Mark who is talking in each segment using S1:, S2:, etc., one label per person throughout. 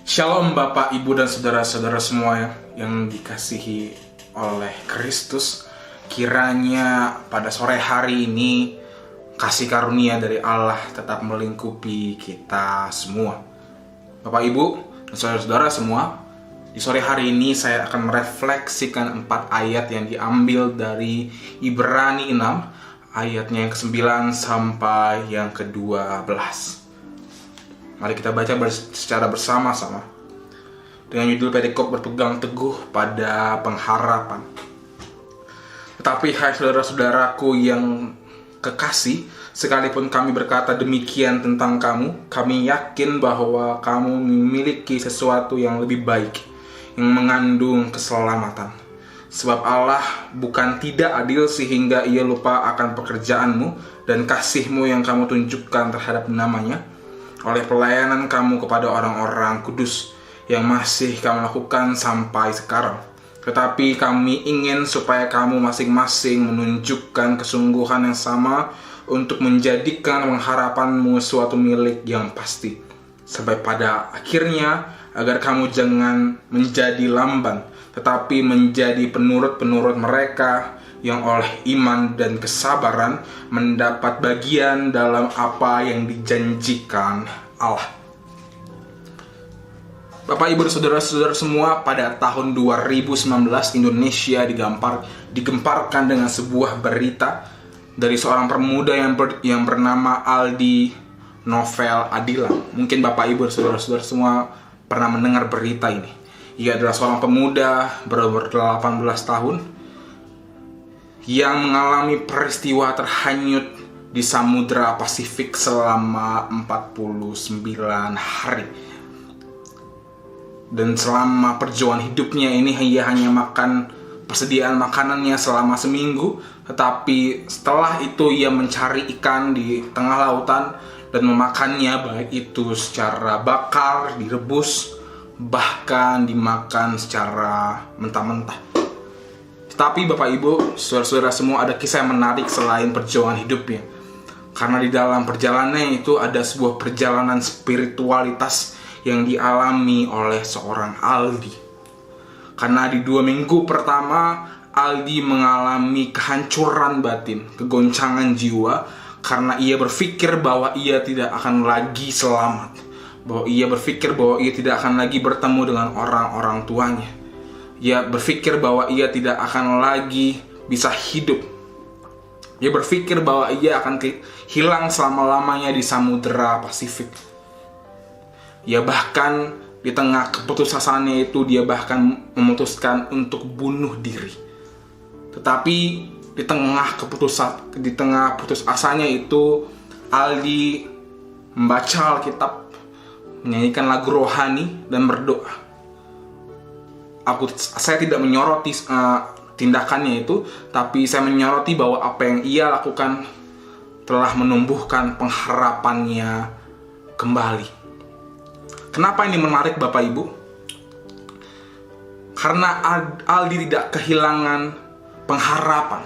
S1: Shalom Bapak, Ibu, dan saudara-saudara semua yang dikasihi oleh Kristus. Kiranya pada sore hari ini kasih karunia dari Allah tetap melingkupi kita semua. Bapak, Ibu, dan saudara-saudara semua, di sore hari ini saya akan merefleksikan 4 ayat yang diambil dari Ibrani 6, ayatnya yang ke-9 sampai yang ke-12. Mari kita baca secara bersama-sama dengan judul perikop berpegang teguh pada pengharapan. Tetapi hai saudara-saudaraku yang kekasih, sekalipun kami berkata demikian tentang kamu, kami yakin bahwa kamu memiliki sesuatu yang lebih baik, yang mengandung keselamatan. Sebab Allah bukan tidak adil sehingga ia lupa akan pekerjaanmu dan kasihmu yang kamu tunjukkan terhadap namanya, oleh pelayanan kamu kepada orang-orang kudus yang masih kamu lakukan sampai sekarang. Tetapi kami ingin supaya kamu masing-masing menunjukkan kesungguhan yang sama untuk menjadikan pengharapanmu suatu milik yang pasti, sampai pada akhirnya agar kamu jangan menjadi lamban, tetapi menjadi penurut-penurut mereka yang oleh iman dan kesabaran mendapat bagian dalam apa yang dijanjikan Allah. Bapak, Ibu, dan saudara-saudara semua, pada tahun 2019 Indonesia digemparkan dengan sebuah berita dari seorang pemuda yang bernama Aldi Novel Adilang. Mungkin Bapak, Ibu, dan saudara-saudara semua pernah mendengar berita ini. Ia adalah seorang pemuda berumur 18 tahun yang mengalami peristiwa terhanyut di Samudra Pasifik selama 49 hari. Dan selama perjuangan hidupnya ini ia hanya makan persediaan makanannya selama seminggu. Tetapi setelah itu ia mencari ikan di tengah lautan dan memakannya, baik itu secara bakar, direbus, bahkan dimakan secara mentah-mentah. Tapi Bapak, Ibu, saudara-saudara semua, ada kisah yang menarik selain perjuangan hidupnya. Karena di dalam perjalanannya itu ada sebuah perjalanan spiritualitas yang dialami oleh seorang Aldi. Karena di 2 minggu pertama, Aldi mengalami kehancuran batin, kegoncangan jiwa, karena ia berpikir bahwa ia tidak akan lagi selamat. Bahwa ia berpikir bahwa ia tidak akan lagi bertemu dengan orang-orang tuanya. Ia berpikir bahwa ia tidak akan lagi bisa hidup. Ia berpikir bahwa ia akan hilang selama-lamanya di Samudra Pasifik. Ia bahkan di tengah keputusasannya itu, dia bahkan memutuskan untuk bunuh diri. Tetapi di tengah putus asanya itu, Aldi membaca Alkitab, menyanyikan lagu rohani, dan berdoa. Saya tidak menyoroti tindakannya itu, tapi saya menyoroti bahwa apa yang ia lakukan telah menumbuhkan pengharapannya kembali. Kenapa ini menarik, Bapak, Ibu? Karena Aldi tidak kehilangan pengharapan,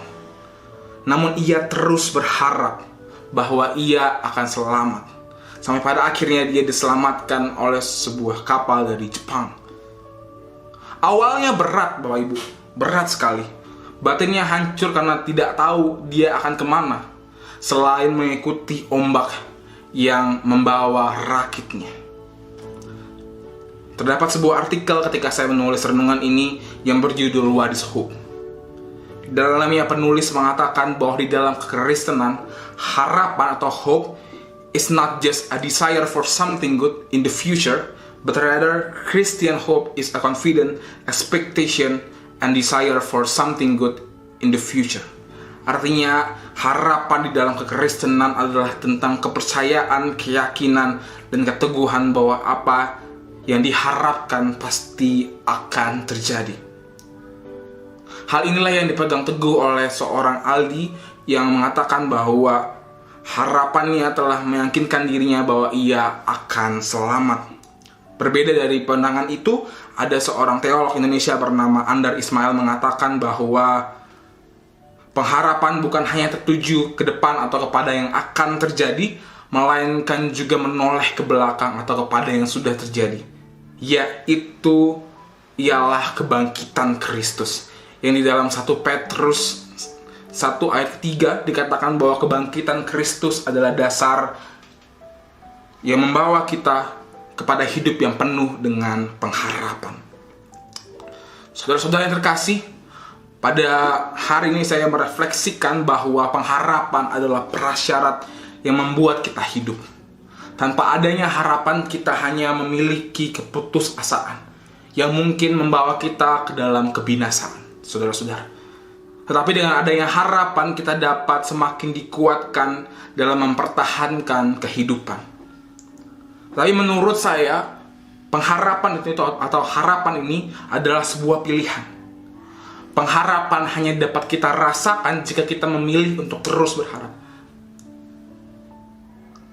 S1: namun ia terus berharap bahwa ia akan selamat. Sampai pada akhirnya dia diselamatkan oleh sebuah kapal dari Jepang. Awalnya berat, Bapak, Ibu, berat sekali. Batinnya hancur karena tidak tahu dia akan kemana, selain mengikuti ombak yang membawa rakitnya. Terdapat sebuah artikel ketika saya menulis renungan ini yang berjudul What is Hope. Di dalamnya penulis mengatakan bahwa di dalam kekristenan, harapan atau hope is not just a desire for something good in the future, but rather Christian hope is a confident expectation and desire for something good in the future. Artinya, harapan di dalam kekristenan adalah tentang kepercayaan, keyakinan, dan keteguhan bahwa apa yang diharapkan pasti akan terjadi. Hal inilah yang dipegang teguh oleh seorang Aldi yang mengatakan bahwa harapannya telah meyakinkan dirinya bahwa ia akan selamat. Berbeda dari pandangan itu, ada seorang teolog Indonesia bernama Andar Ismail mengatakan bahwa pengharapan bukan hanya tertuju ke depan atau kepada yang akan terjadi, melainkan juga menoleh ke belakang atau kepada yang sudah terjadi. yaitu ialah kebangkitan Kristus. Yang di dalam 1 Petrus 1 ayat 3 dikatakan bahwa kebangkitan Kristus adalah dasar yang membawa kita kepada hidup yang penuh dengan pengharapan. Saudara-saudara yang terkasih, pada hari ini saya merefleksikan bahwa pengharapan adalah prasyarat yang membuat kita hidup. Tanpa adanya harapan, kita hanya memiliki keputusasaan yang mungkin membawa kita ke dalam kebinasaan, saudara-saudara. Tetapi dengan adanya harapan, kita dapat semakin dikuatkan dalam mempertahankan kehidupan. Tapi menurut saya, pengharapan itu atau harapan ini adalah sebuah pilihan. Pengharapan hanya dapat kita rasakan jika kita memilih untuk terus berharap.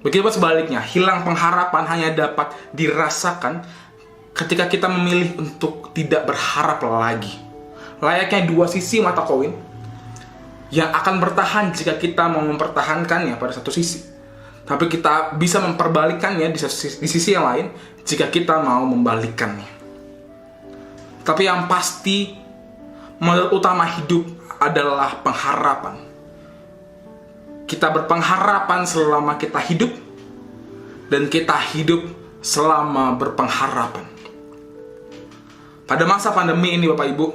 S1: Begitu sebaliknya, hilang pengharapan hanya dapat dirasakan ketika kita memilih untuk tidak berharap lagi. Layaknya dua sisi mata koin yang akan bertahan jika kita mau mempertahankannya pada satu sisi. Tapi kita bisa memperbalikannya di sisi yang lain jika kita mau membalikannya. Tapi yang pasti, modal utama hidup adalah pengharapan. Kita berpengharapan selama kita hidup, dan kita hidup selama berpengharapan. Pada masa pandemi ini, Bapak Ibu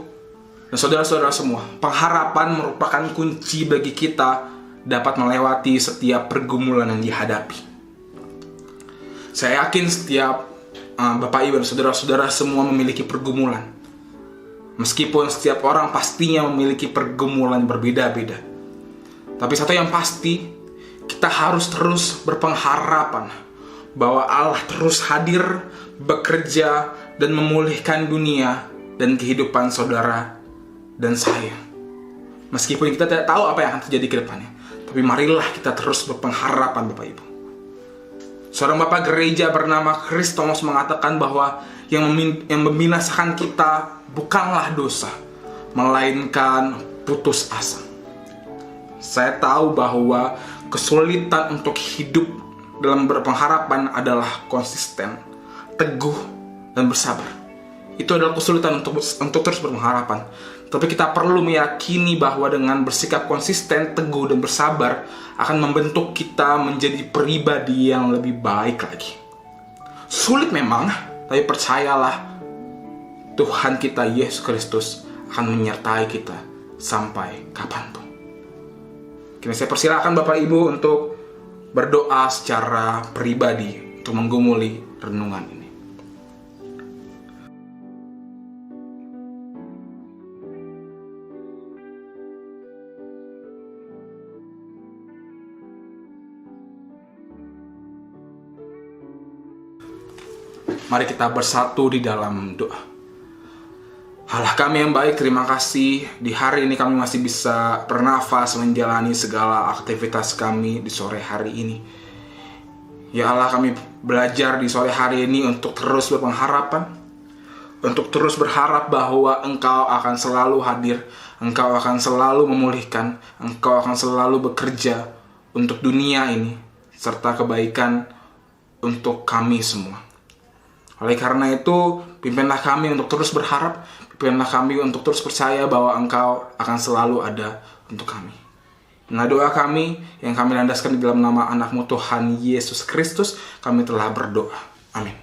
S1: dan saudara-saudara semua, pengharapan merupakan kunci bagi kita dapat melewati setiap pergumulan yang dihadapi. Saya yakin setiap Bapak Ibu dan saudara-saudara semua memiliki pergumulan. Meskipun setiap orang pastinya memiliki pergumulan berbeda-beda. Tapi satu yang pasti, kita harus terus berpengharapan bahwa Allah terus hadir, bekerja, dan memulihkan dunia dan kehidupan saudara dan saya. Meskipun kita tidak tahu apa yang akan terjadi ke depannya, tapi marilah kita terus berpengharapan, Bapak Ibu. Seorang bapak gereja bernama Chris Thomas mengatakan bahwa yang membinasakan kita bukanlah dosa, melainkan putus asa. Saya tahu bahwa kesulitan untuk hidup dalam berpengharapan adalah konsisten, teguh, dan bersabar. Itu adalah kesulitan untuk terus berpengharapan. Tapi kita perlu meyakini bahwa dengan bersikap konsisten, teguh, dan bersabar akan membentuk kita menjadi pribadi yang lebih baik lagi. Sulit memang, tapi percayalah, Tuhan kita Yesus Kristus akan menyertai kita sampai kapanpun. Kini saya persilakan Bapak Ibu untuk berdoa secara pribadi untuk menggumuli renungan ini. Mari kita bersatu di dalam doa. Allah kami yang baik, terima kasih di hari ini kami masih bisa bernafas menjalani segala aktivitas kami di sore hari ini. Ya Allah, kami belajar di sore hari ini untuk terus berpengharapan, untuk terus berharap bahwa Engkau akan selalu hadir, Engkau akan selalu memulihkan, Engkau akan selalu bekerja untuk dunia ini, serta kebaikan untuk kami semua. Oleh karena itu, pimpinlah kami untuk terus berharap, pimpinlah kami untuk terus percaya bahwa Engkau akan selalu ada untuk kami. Nah, doa kami yang kami landaskan di dalam nama anak-Mu Tuhan Yesus Kristus, kami telah berdoa. Amin.